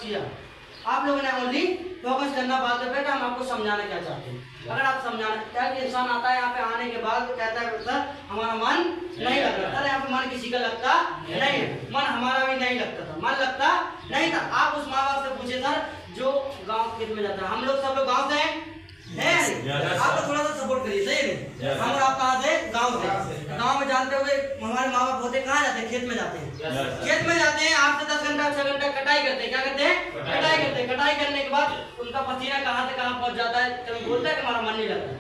किया। आप लोगों ने ओनली फोकस करना बात पे, बेटा हम आपको समझाना क्या चाहते हैं। अगर आप समझाना क्या कि इंसान आता है यहाँ पे आने के बाद कहता है सर हमारा मन नहीं लग रहा, सर यहाँ पे मन किसी का लगता नहीं है, मन हमारा भी नहीं लगता था, मन लगता नहीं था। आप उस माँ बाप से पूछे सर जो गाँव खेत में जाता है, हम लोग सब लोग गाँव से हैं, आप तो थोड़ा सा सपोर्ट करिए, सही है। हम और आप कहाँ से? गाँव से। गाँव में जानते हुए हमारे माँ बाप होते कहाँ जाते हैं? खेत में जाते हैं। खेत में जाते हैं 8 से 10 घंटा 6 घंटा कटाई करते हैं। क्या करते हैं? कटाई करते हैं। कटाई करने के बाद उनका पसीना कहाँ से कहाँ पहुँच जाता है। कभी बोलता है कि हमारा मन नहीं लगता,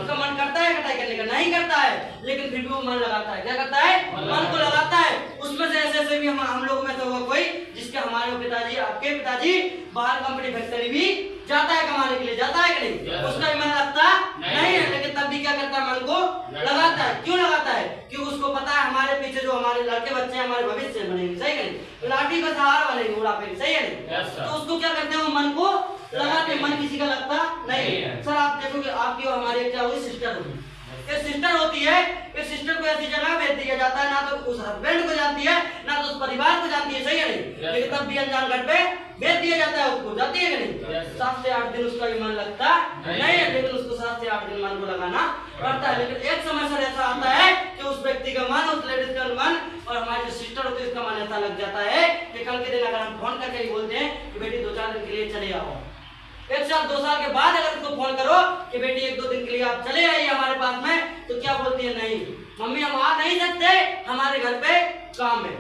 उनका मन करता है कटाई करने का, नहीं करता है, लेकिन फिर भी वो मन लगाता है। क्या करता है? मन को लगाता है। उसमें से ऐसे भी हम लोगों में तो होगा कोई जिसके हमारे पिताजी आपके पिताजी बाहर कंपनी फैक्ट्री भी जाता है कमाने के लिए, जाता है कि नहीं? उसका भी मन लगता नहीं है, लेकिन तब भी क्या करता है? मन को लगाता है। क्यों लगाता है? क्योंकि उसको पता है हमारे पीछे जो हमारे लड़के बच्चे हैं हमारे भविष्य बनेंगे, सही है नहीं? लाठी का सहारा बनेंगे बुढ़ापे के, सही है नहीं? तो उसको क्या करते हैं? वो मन को लगाते हैं। मन किसी का लगता नहीं है। सर आप देखोगे आपकी और हमारी क्या हुई? सिस्टर होगी। एक सिस्टर होती है, एक सिस्टर को ऐसी जगह भेज दिया जाता है, ना तो उस हस्बैंड को जानती है ना तो उस परिवार को जानती है, सही है नहीं? लेकिन तब भी अनजान घर पे भेज दिया जाता है उसको, जाती है कि नहीं? 7 से 8 दिन उसका भी मन लगता नहीं है, लेकिन उसको 7 से 8 दिन मन को लगाना पड़ता है। लेकिन एक समय सर ऐसा आता है कि उस व्यक्ति का मन, उस लेडीज का मन और हमारी जो सिस्टर होती है उसका मन ऐसा लग जाता है कि कल के दिन अगर हम फोन करके ही बोलते हैं कि बेटी 2-4 दिन के लिए चले आओ, 1 साल 2 साल के बाद अगर उसको फोन करो कि बेटी 1-2 दिन के लिए आप चले आइए हमारे पास में, तो क्या बोलती है? नहीं मम्मी हम आ नहीं सकते, हमारे घर पे काम है,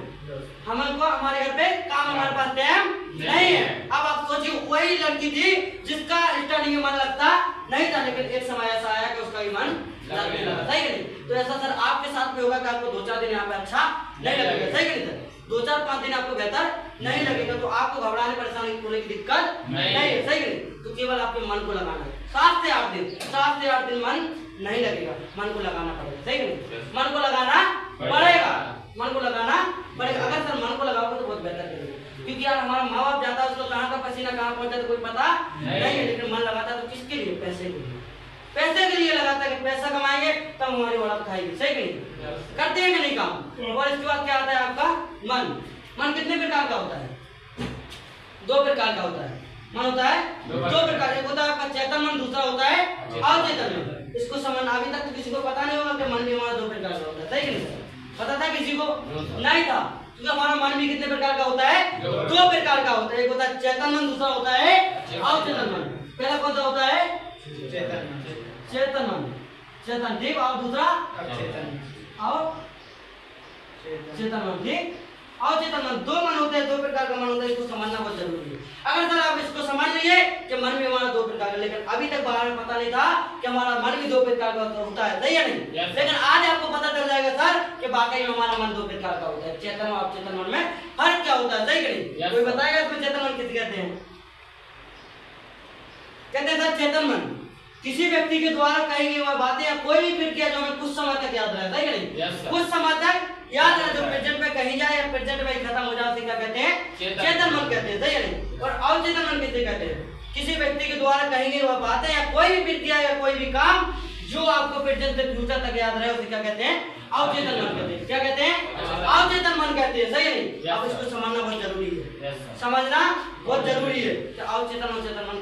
हमको हमारे घर पे काम, हमारे पास टाइम नहीं है। अब आप सोचिए वही लड़की थी जिसका स्टार्टिंग में मन लगता नहीं था, लेकिन एक समय ऐसा आया कि उसका भी मन लगने लगा, सही है नहीं? तो ऐसा सर आपके साथ में होगा कि आपको 2-4 दिन यहाँ पे अच्छा नहीं लगेगा, सही है नहीं सर? 2-4-5 दिन आपको बेहतर नहीं लगेगा, तो आपको घबराने परेशानी होने की दिक्कत नहीं है, सही है? तो केवल आपके मन को लगाना है। 7 से 8 दिन, 7 से 8 दिन मन नहीं लगेगा, मन को लगाना पड़ेगा, सही है? मन को लगाना पड़ेगा, मन को लगाना पड़ेगा। अगर सर मन को लगाओगे तो बहुत बेहतर करेंगे, क्योंकि यार हमारा माँ बाप जाता है उसको कहाँ का पसीना कहाँ पहुँचा तो कोई पता नहीं है, लेकिन मन लगाता है तो किसके लिए? पैसे के लिए, पैसे के लिए लगाता है कि पैसा कमाएंगे तब हमारी औलाद खाएगी, सही नहीं? करते हैं कि नहीं काम? और इसके बाद क्या आता है आपका मन। मन कितने प्रकार का होता है? 2 प्रकार का होता है मन, होता है 2 प्रकार। एक होता है आपका चेतन मन, दूसरा होता है अचेतन मन। इसको समझना अभी तक तो किसी को पता नहीं होगा कि मन भी हमारा 2 प्रकार का होता है, सही नहीं? पता था किसी को? नहीं था, क्योंकि हमारा मन भी कितने प्रकार का होता है? 2 प्रकार का होता है। एक होता है चेतन मन, दूसरा होता है अचेतन मन। पहला कौन सा होता है? चेतन मन, चेतन, ठीक। और दूसरा और चेतन मन, ठीक। और चेतन मन, 2 मन होते हैं, 2 प्रकार का मन होता है, इसको समझना बहुत जरूरी है। अगर सर आप इसको समझ लीजिए कि मन भी हमारा 2 प्रकार का, लेकिन अभी तक बाहर में पता नहीं था कि हमारा मन भी 2 प्रकार का होता है, सही है नहीं? लेकिन आज आपको पता चल जाएगा सर कि वाकई में हमारा मन 2 प्रकार का होता है। चेतन और अचेतन मन में फर्क क्या होता है, सही है नहीं? कोई बताएगा इसमें चेतन मन किसे कहते हैं? कहते हैं सर चेतन मन किसी व्यक्ति के द्वारा कही गई वह बातें या कोई भी प्रक्रिया जो हमें कुछ समय तक याद रहता है, नहीं? कुछ समय तक याद रहे, जो प्रेजेंट में कहीं जाए या प्रेजेंट में खत्म हो जाए, क्या कहते हैं? चेतन मन कहते हैं, सही है नहीं? और अवचेतन मन किसे कहते हैं? किसी व्यक्ति के द्वारा कही गई वह बातें या कोई भी प्रक्रिया या कोई भी काम जो आपको प्रेजेंट से फ्यूचर तक याद रहे, उसे क्या कहते हैं? अवचेतन मन कहते हैं। क्या कहते हैं? अवचेतन मन कहते हैं, सही है नहीं? अब इसको समझना बहुत जरूरी है, समझना बहुत जरूरी है कि अवचेतन अवचेतन मन